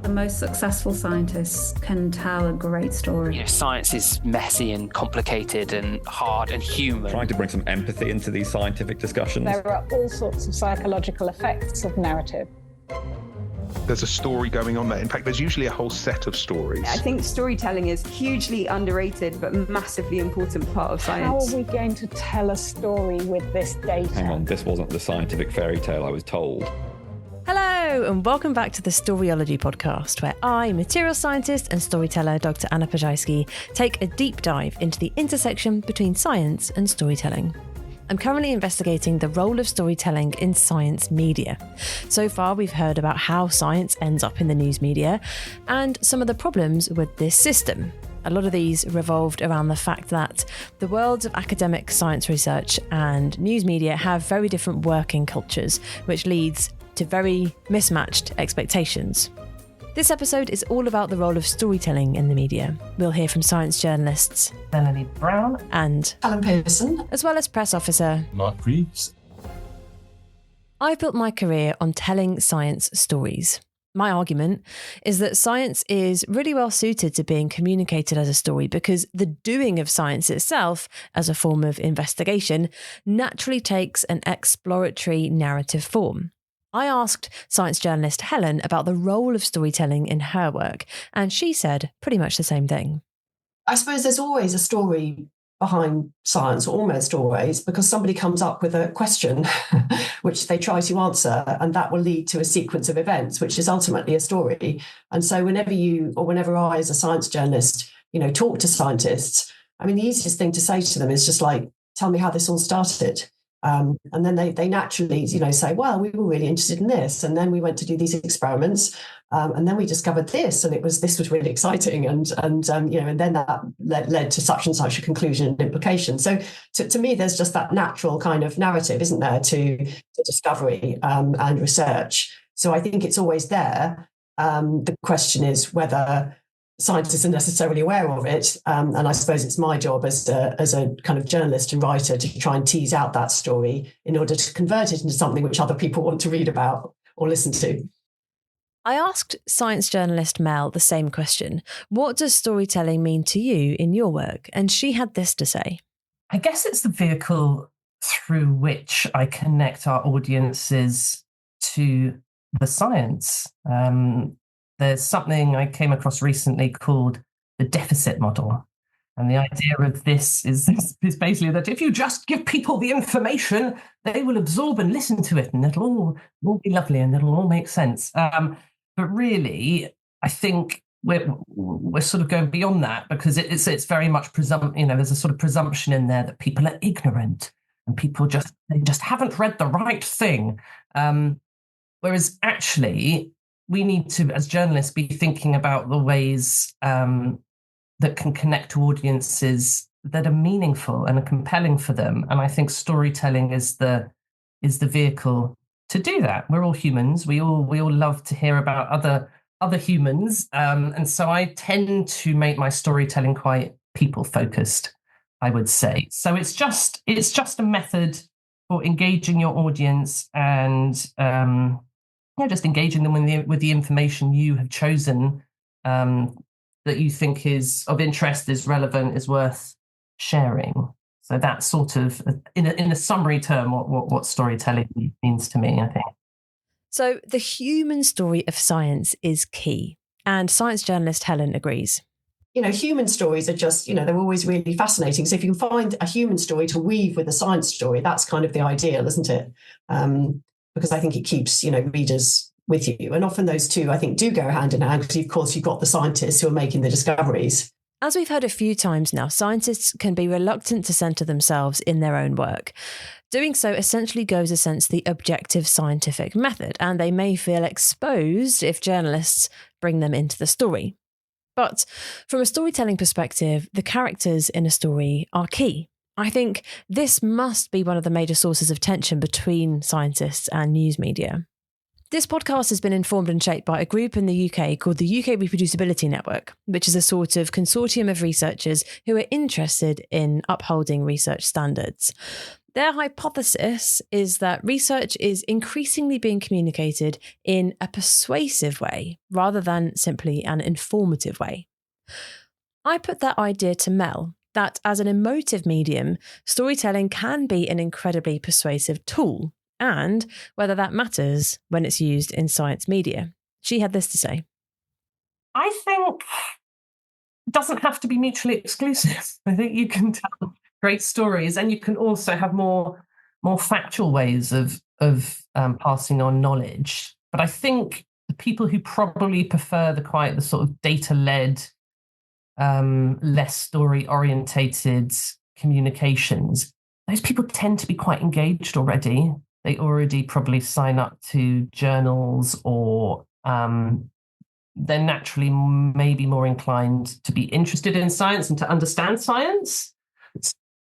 The most successful scientists can tell a great story. Science is messy and complicated and hard and human. Trying to bring some empathy into these scientific discussions. There are all sorts of psychological effects of narrative. There's a story going on there. In fact, there's usually a whole set of stories. I think storytelling is hugely underrated but massively important part of science. How are we going to tell a story with this data? Hang on, this wasn't the scientific fairy tale I was told. Hello and welcome back to the Storyology podcast, where I, material scientist and storyteller Dr. Anna Pajajski, take a deep dive into the intersection between science and storytelling. I'm currently investigating the role of storytelling in science media. So far, we've heard about how science ends up in the news media and some of the problems with this system. A lot of these revolved around the fact that the worlds of academic science research and news media have very different working cultures, which leads to very mismatched expectations. This episode is all about the role of storytelling in the media. We'll hear from science journalists Melanie Brown and Helen Pearson, as well as press officer Mark Greaves. I've built my career on telling science stories. My argument is that science is really well suited to being communicated as a story because the doing of science itself, as a form of investigation, naturally takes an exploratory narrative form. I asked science journalist Helen about the role of storytelling in her work, and she said pretty much the same thing. I suppose there's always a story behind science, or almost always, because somebody comes up with a question which they try to answer, and that will lead to a sequence of events, which is ultimately a story. And so whenever I, as a science journalist, talk to scientists, I mean, the easiest thing to say to them is just like, tell me how this all started. And then they naturally, say, well, we were really interested in this. And then we went to do these experiments. And then we discovered this, and this was really exciting. And then that led to such and such a conclusion and implication. So to me, there's just that natural kind of narrative, isn't there, to discovery and research. So I think it's always there. The question is whether scientists are necessarily aware of it. And I suppose it's my job as a kind of journalist and writer to try and tease out that story in order to convert it into something which other people want to read about or listen to. I asked science journalist Mel the same question. What does storytelling mean to you in your work? And she had this to say. I guess it's the vehicle through which I connect our audiences to the science. There's something I came across recently called the deficit model. And the idea of this is basically that if you just give people the information, they will absorb and listen to it, and it'll all be lovely and it'll all make sense. But really, I think we're sort of going beyond that, because it's very much there's a sort of presumption in there that people are ignorant and people just haven't read the right thing. Whereas actually, we need to, as journalists, be thinking about the ways that can connect to audiences that are meaningful and are compelling for them. And I think storytelling is the vehicle to do that. We're all humans. We all love to hear about other humans. And so I tend to make my storytelling quite people focused, I would say. So it's just a method for engaging your audience and just engaging them with the information you have chosen that you think is of interest, is relevant, is worth sharing. So that's sort of, in a summary term, what storytelling means to me, I think. So the human story of science is key, and science journalist Helen agrees. Human stories are just, they're always really fascinating. So if you can find a human story to weave with a science story, that's kind of the ideal, isn't it? Because I think it keeps, readers with you. And often those two, I think, do go hand in hand, because, of course, you've got the scientists who are making the discoveries. As we've heard a few times now, scientists can be reluctant to centre themselves in their own work. Doing so essentially goes against the objective scientific method, and they may feel exposed if journalists bring them into the story. But from a storytelling perspective, the characters in a story are key. I think this must be one of the major sources of tension between scientists and news media. This podcast has been informed and shaped by a group in the UK called the UK Reproducibility Network, which is a sort of consortium of researchers who are interested in upholding research standards. Their hypothesis is that research is increasingly being communicated in a persuasive way rather than simply an informative way. I put that idea to Mel, that as an emotive medium, storytelling can be an incredibly persuasive tool, and whether that matters when it's used in science media. She had this to say. I think it doesn't have to be mutually exclusive. I think you can tell great stories, and you can also have more factual ways of passing on knowledge. But I think the people who probably prefer the sort of data-led, less story-orientated communications, those people tend to be quite engaged already. They already probably sign up to journals, or they're naturally maybe more inclined to be interested in science and to understand science.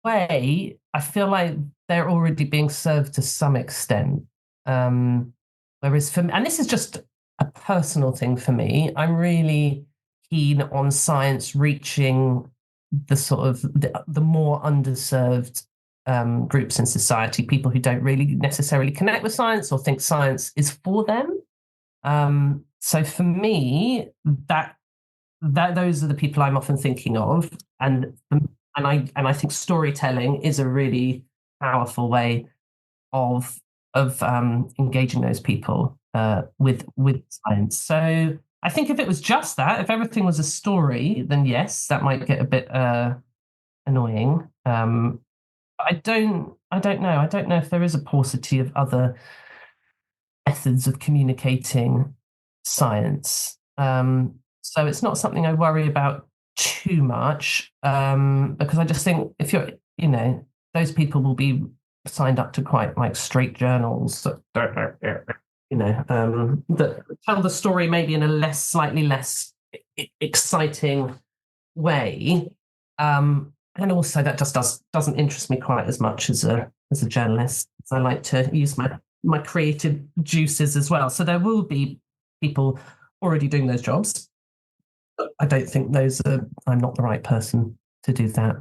Way, I feel like they're already being served to some extent. Whereas for me, and this is just a personal thing for me, I'm really keen on science reaching the sort of the more underserved groups in society, people who don't really necessarily connect with science or think science is for them. So for me, that those are the people I'm often thinking of, and I think storytelling is a really powerful way of engaging those people with science. So I think if it was just that, if everything was a story, then yes, that might get a bit annoying. I don't know. I don't know if there is a paucity of other methods of communicating science. So it's not something I worry about too much, because I just think if you're, those people will be signed up to quite like straight journals that tell the story maybe in a slightly less exciting way. And also that just doesn't interest me quite as much as a journalist. I like to use my creative juices as well. So there will be people already doing those jobs. I don't think I'm not the right person to do that.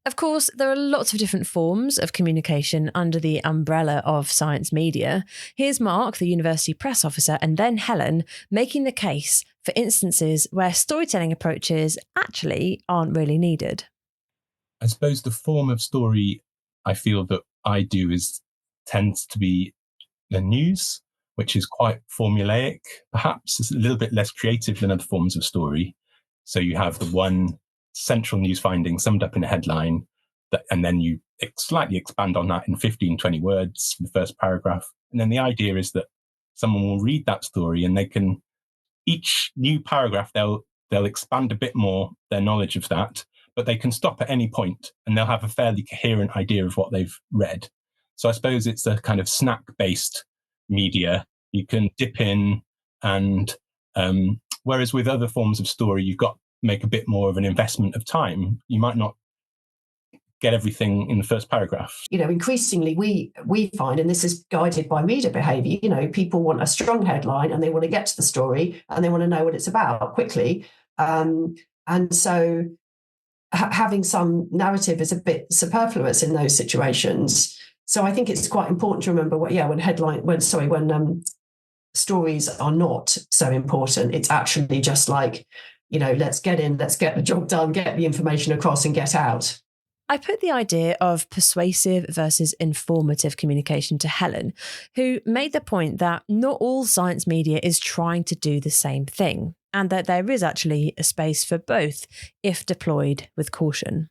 Of course, there are lots of different forms of communication under the umbrella of science media. Here's Mark, the university press officer, and then Helen, making the case for instances where storytelling approaches actually aren't really needed. I suppose the form of story I feel that I do tends to be the news, which is quite formulaic, perhaps. It's a little bit less creative than other forms of story. So you have the one central news finding summed up in a headline, and then you slightly expand on that in 15, 20 words, the first paragraph. And then the idea is that someone will read that story and each new paragraph, they'll expand a bit more their knowledge of that, but they can stop at any point and they'll have a fairly coherent idea of what they've read. So I suppose it's a kind of snack-based media. You can dip in and whereas with other forms of story, you've got to make a bit more of an investment of time. You might not get everything in the first paragraph. Increasingly we find, and this is guided by reader behaviour, people want a strong headline and they want to get to the story and they want to know what it's about quickly. And so having some narrative is a bit superfluous in those situations. So I think it's quite important to remember when stories are not so important. It's actually just like, let's get in, let's get the job done, get the information across and get out. I put the idea of persuasive versus informative communication to Helen, who made the point that not all science media is trying to do the same thing, and that there is actually a space for both if deployed with caution.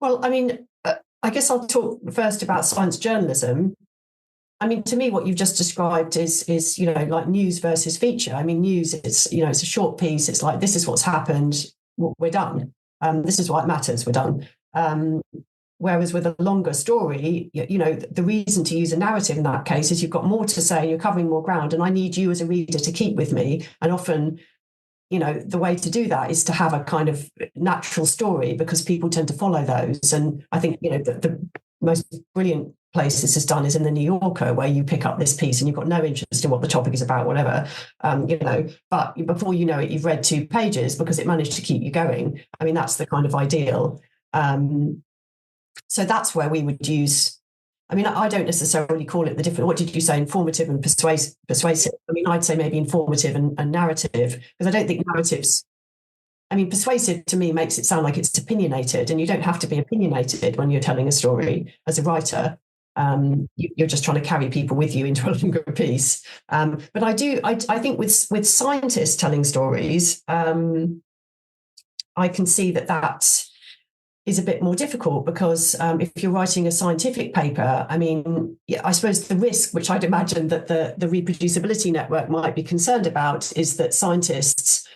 Well, I guess I'll talk first about science journalism. To me, what you've just described is like news versus feature. News, it's a short piece. It's like, this is what's happened. We're done. This is what matters. We're done. Whereas with a longer story, the reason to use a narrative in that case is you've got more to say, you're covering more ground, and I need you as a reader to keep with me. And often, the way to do that is to have a kind of natural story, because people tend to follow those. And I think, the most brilliant place this is done is in the New Yorker, where you pick up this piece and you've got no interest in what the topic is about, whatever, but before you know it, you've read 2 pages because it managed to keep you going. That's the kind of ideal. So that's where we would use I mean, I don't necessarily call it the different, what did you say, informative and persuasive? I mean, I'd say maybe informative and narrative, because I don't think narratives, I mean, persuasive to me makes it sound like it's opinionated, and you don't have to be opinionated when you're telling a story as a writer. You're just trying to carry people with you into a longer piece. But I think with scientists telling stories, I can see that is a bit more difficult, because if you're writing a scientific paper, I mean, I suppose the risk, which I'd imagine that the Reproducibility Network might be concerned about, is that scientists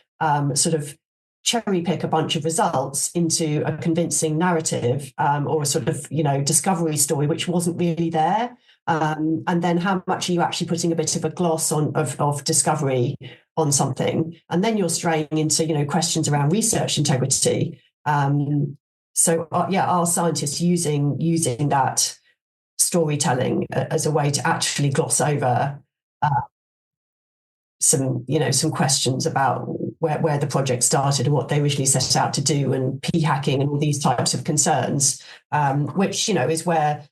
sort of cherry pick a bunch of results into a convincing narrative, or a sort of, discovery story which wasn't really there. And then how much are you actually putting a bit of a gloss of discovery on something? And then you're straying into, questions around research integrity. So are scientists using that storytelling as a way to actually gloss over some questions about where the project started and what they originally set out to do, and p-hacking and all these types of concerns, which is where,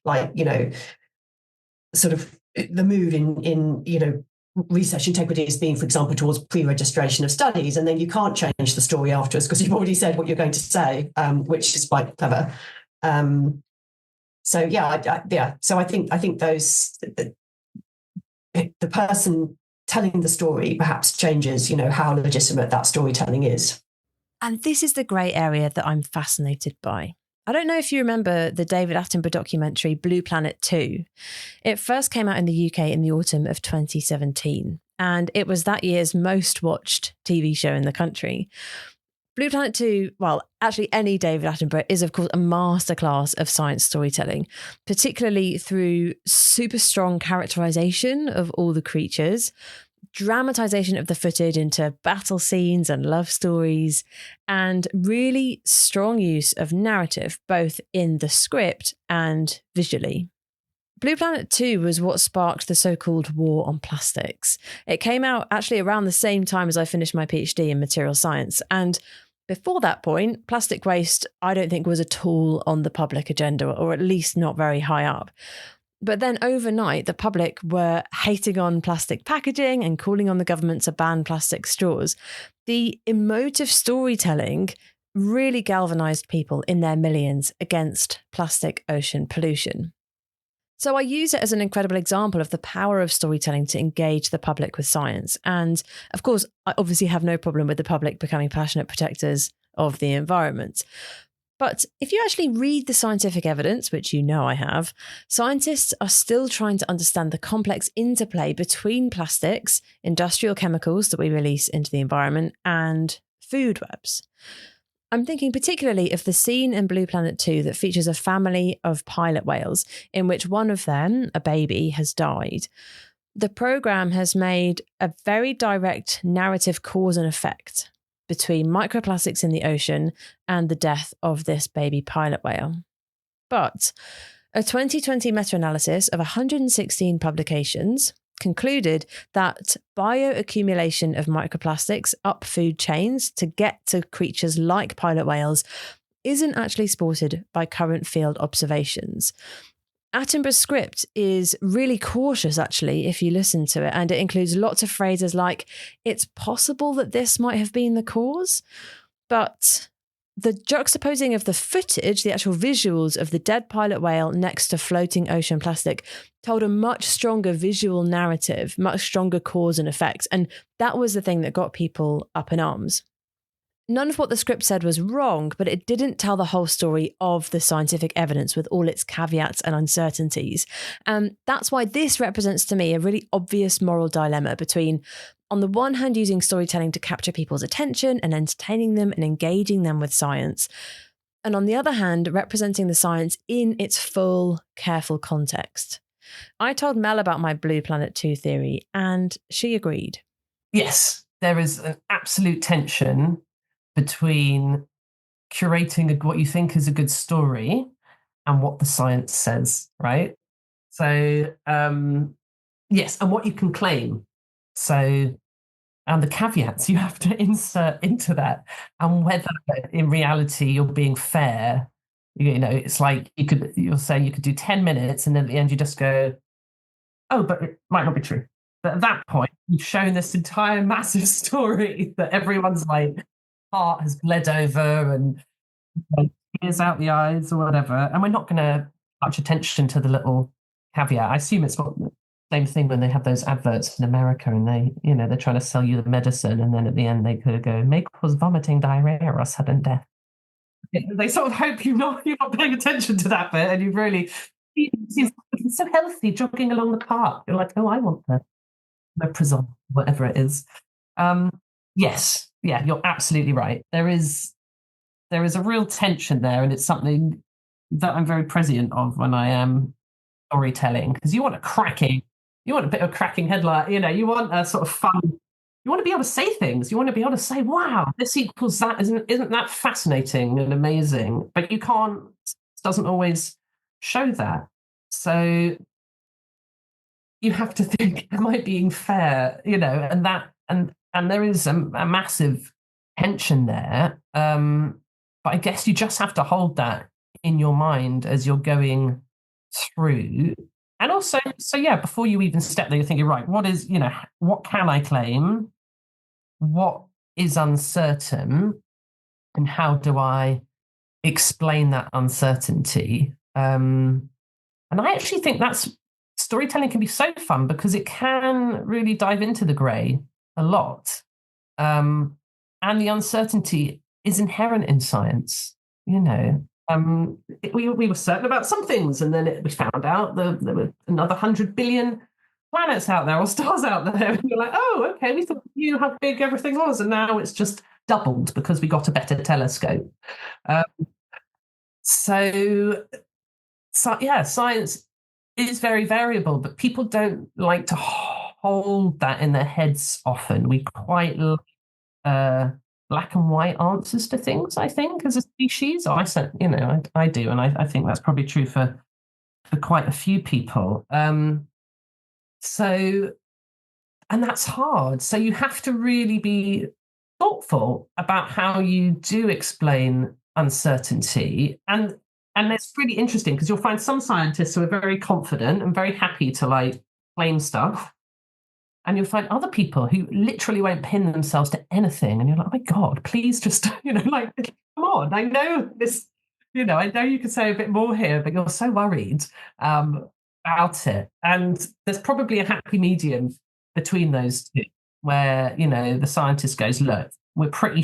sort of the move in research integrity is being, for example, towards pre-registration of studies, and then you can't change the story afterwards because you've already said what you're going to say, which is quite clever. So I think those the person telling the story perhaps changes, how legitimate that storytelling is. And this is the grey area that I'm fascinated by. I don't know if you remember the David Attenborough documentary Blue Planet 2. It first came out in the UK in the autumn of 2017, and it was that year's most watched TV show in the country. Blue Planet 2, well, actually any David Attenborough, is of course a masterclass of science storytelling, particularly through super strong characterization of all the creatures, dramatization of the footage into battle scenes and love stories, and really strong use of narrative, both in the script and visually. Blue Planet 2 was what sparked the so-called war on plastics. It came out actually around the same time as I finished my PhD in material science, and before that point, plastic waste, I don't think, was at all on the public agenda, or at least not very high up. But then overnight, the public were hating on plastic packaging and calling on the government to ban plastic straws. The emotive storytelling really galvanised people in their millions against plastic ocean pollution. So I use it as an incredible example of the power of storytelling to engage the public with science. And of course, I obviously have no problem with the public becoming passionate protectors of the environment. But if you actually read the scientific evidence, which I have, scientists are still trying to understand the complex interplay between plastics, industrial chemicals that we release into the environment, and food webs. I'm thinking particularly of the scene in Blue Planet 2 that features a family of pilot whales in which one of them, a baby, has died. The programme has made a very direct narrative cause and effect between microplastics in the ocean and the death of this baby pilot whale. But a 2020 meta-analysis of 116 publications concluded that bioaccumulation of microplastics up food chains to get to creatures like pilot whales isn't actually supported by current field observations. Attenborough's script is really cautious, actually, if you listen to it, and it includes lots of phrases like, it's possible that this might have been the cause, but the juxtaposing of the footage, the actual visuals of the dead pilot whale next to floating ocean plastic, told a much stronger visual narrative, much stronger cause and effect. And that was the thing that got people up in arms. None of what the script said was wrong, but it didn't tell the whole story of the scientific evidence with all its caveats and uncertainties. And that's why this represents to me a really obvious moral dilemma between, on the one hand, using storytelling to capture people's attention and entertaining them and engaging them with science, and on the other hand, representing the science in its full, careful context. I told Mel about my Blue Planet 2 theory, and she agreed. Yes, there is an absolute tension between curating what you think is a good story and what the science says, right? So, yes, and what you can claim. So, and the caveats you have to insert into that, and whether in reality you're being fair You know, it's like you'll say you could do 10 minutes and then at the end you just go, oh, but it might not be true. But at that point, you've shown this entire massive story that everyone's like heart has bled over and tears out the eyes or whatever. And we're not going to much attention to the little caveat. I assume it's the same thing when they have those adverts in America and they're trying to sell you the medicine. And then at the end, they could go, may cause vomiting, diarrhea, or sudden death. They sort of hope you're not paying attention to that bit and you've really he's so healthy jogging along the park. You're like, oh, I want the Meprazole, whatever it is. Yes, yeah, you're absolutely right. There is a real tension there, and it's something that I'm very prescient of when I am storytelling, because you want a bit of cracking headline. You know, you want a sort of fun. You want to be able to say things. You want to be able to say, wow, this equals that. Isn't that fascinating and amazing? But you can't, it doesn't always show that. So you have to think, am I being fair? You know, and there is a massive tension there. But I guess you just have to hold that in your mind as you're going through. And also, before you even step there, you're thinking, right, what can I claim? What is uncertain? And how do I explain that uncertainty? And I actually think storytelling can be so fun because it can really dive into the grey a lot. And the uncertainty is inherent in science, you know. We were certain about some things, and then we found out that there were another 100 billion planets out there or stars out there. And you're like, oh, okay, we thought we knew how big everything was, and now it's just doubled because we got a better telescope. So science is very variable, but people don't like to hold that in their heads often. We quite like black and white answers to things, I think, as a species. I do, and I think that's probably true for quite a few people. And that's hard. So you have to really be thoughtful about how you do explain uncertainty. And it's really interesting because you'll find some scientists who are very confident and very happy to like claim stuff. And you'll find other people who literally won't pin themselves to anything. And you're like, oh my God, please just, come on. I know this, I know you could say a bit more here, but you're so worried about it. And there's probably a happy medium between those two where, the scientist goes, look, we're fairly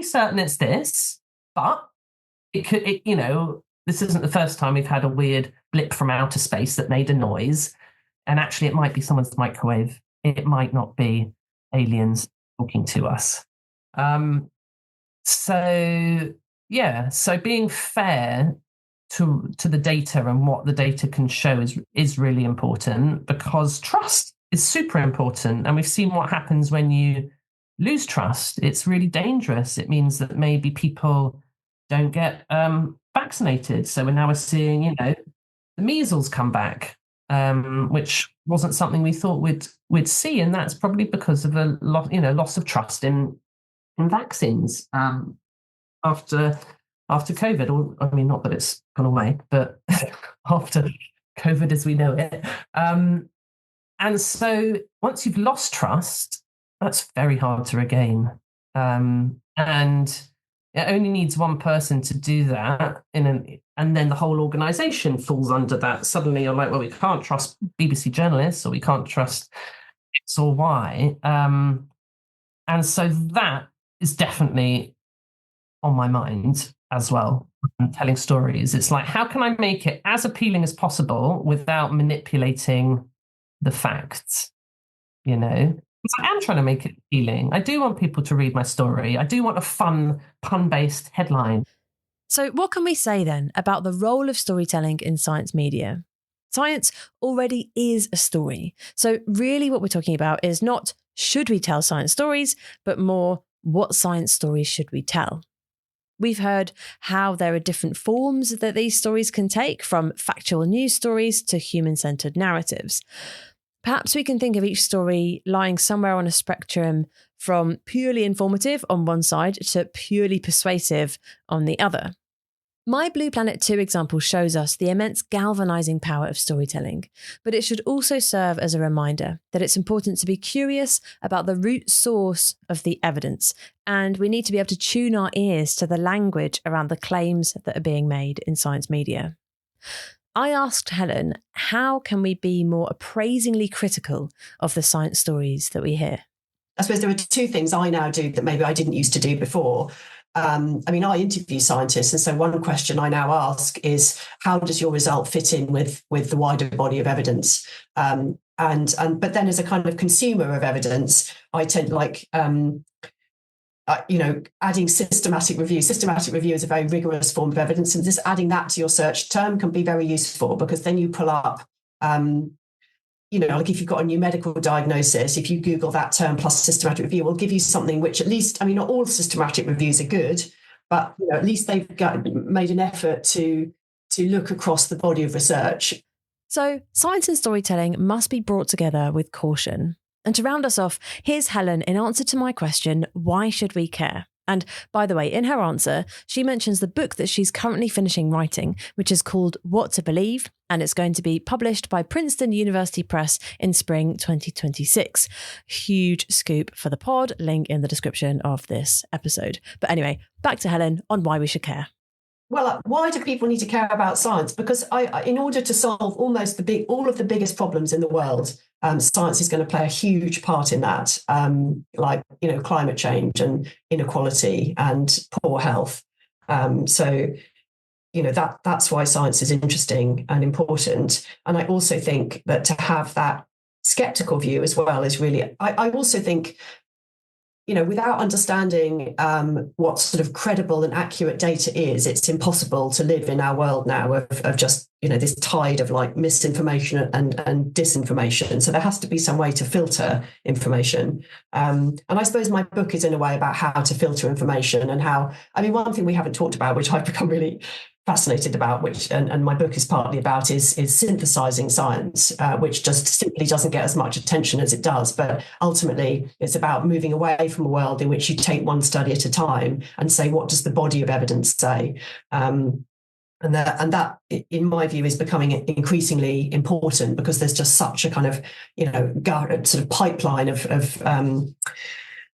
certain it's this, but this isn't the first time we've had a weird blip from outer space that made a noise. And actually, it might be someone's microwave. It might not be aliens talking to us. So being fair to the data and what the data can show is really important, because trust is super important. And we've seen what happens when you lose trust. It's really dangerous. It means that maybe people don't get vaccinated. So we're seeing, the measles come back. Which wasn't something we thought we'd see, and that's probably because of a loss of trust in vaccines after COVID. Or I mean, not that it's gone away, but after COVID as we know it. And so once you've lost trust, that's very hard to regain, and it only needs one person to do that, and then the whole organisation falls under that. Suddenly you're like, well, we can't trust BBC journalists, or we can't trust X or Y. And so that is definitely on my mind as well, telling stories. It's like, how can I make it as appealing as possible without manipulating the facts, I am trying to make it appealing. I do want people to read my story. I do want a fun, pun-based headline. So what can we say then about the role of storytelling in science media? Science already is a story. So really what we're talking about is not should we tell science stories, but more what science stories should we tell? We've heard how there are different forms that these stories can take, from factual news stories to human-centered narratives. Perhaps we can think of each story lying somewhere on a spectrum from purely informative on one side to purely persuasive on the other. My Blue Planet 2 example shows us the immense galvanizing power of storytelling, but it should also serve as a reminder that it's important to be curious about the root source of the evidence, and we need to be able to tune our ears to the language around the claims that are being made in science media. I asked Helen, how can we be more appraisingly critical of the science stories that we hear? I suppose there are two things I now do that maybe I didn't used to do before. I interview scientists, and so one question I now ask is, how does your result fit in with the wider body of evidence? But then as a kind of consumer of evidence, I tend to like, adding systematic review. Systematic review is a very rigorous form of evidence, and just adding that to your search term can be very useful, because then you pull up like if you've got a new medical diagnosis, if you Google that term plus systematic review, will give you something which at least, not all systematic reviews are good, but at least they've made an effort to look across the body of research. So science and storytelling must be brought together with caution. And to round us off, here's Helen in answer to my question, why should we care? And by the way, in her answer, she mentions the book that she's currently finishing writing, which is called What to Believe, and it's going to be published by Princeton University Press in spring 2026. Huge scoop for the pod, link in the description of this episode. But anyway, back to Helen on why we should care. Well, why do people need to care about science? Because in order to solve all of the biggest problems in the world, science is going to play a huge part in that, climate change and inequality and poor health. That's why science is interesting and important. And I also think that to have that skeptical view as well is really, I also think, without understanding what sort of credible and accurate data is, it's impossible to live in our world now of just, this tide of like misinformation and disinformation. So there has to be some way to filter information. And I suppose my book is in a way about how to filter information and how, one thing we haven't talked about, which I've become really fascinated about, and my book is partly about, is synthesizing science, which just simply doesn't get as much attention as it does. But ultimately, it's about moving away from a world in which you take one study at a time and say, what does the body of evidence say? And that, in my view, is becoming increasingly important, because there's just such a kind of, sort of pipeline of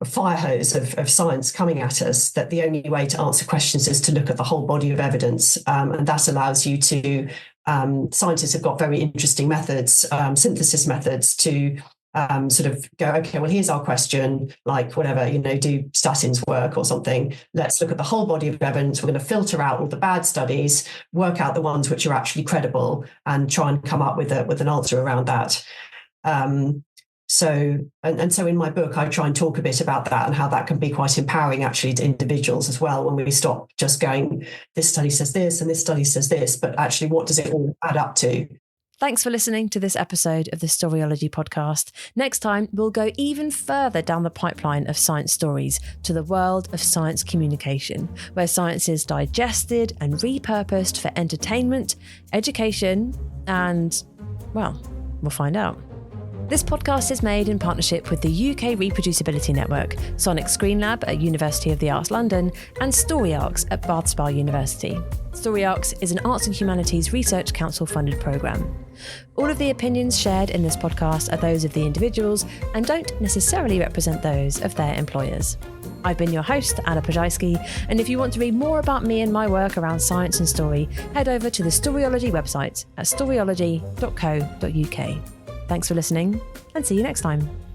a fire hose of science coming at us, that the only way to answer questions is to look at the whole body of evidence. And that allows you to, scientists have got very interesting methods, synthesis methods to sort of go, okay, well, here's our question, like whatever, do statins work or something? Let's look at the whole body of evidence. We're going to filter out all the bad studies, work out the ones which are actually credible, and try and come up with an answer around that. So in my book, I try and talk a bit about that and how that can be quite empowering actually to individuals as well, when we stop just going, this study says this and this study says this, but actually what does it all add up to? Thanks for listening to this episode of the Storyology podcast. Next time, we'll go even further down the pipeline of science stories to the world of science communication, where science is digested and repurposed for entertainment, education, and, well, we'll find out. This podcast is made in partnership with the UK Reproducibility Network, Sonic Screen Lab at University of the Arts London, and StoryArcs at Bath Spa University. StoryArcs is an Arts and Humanities Research Council funded programme. All of the opinions shared in this podcast are those of the individuals and don't necessarily represent those of their employers. I've been your host, Anna Pajajski, and if you want to read more about me and my work around science and story, head over to the Storyology website at storyology.co.uk. Thanks for listening, and see you next time.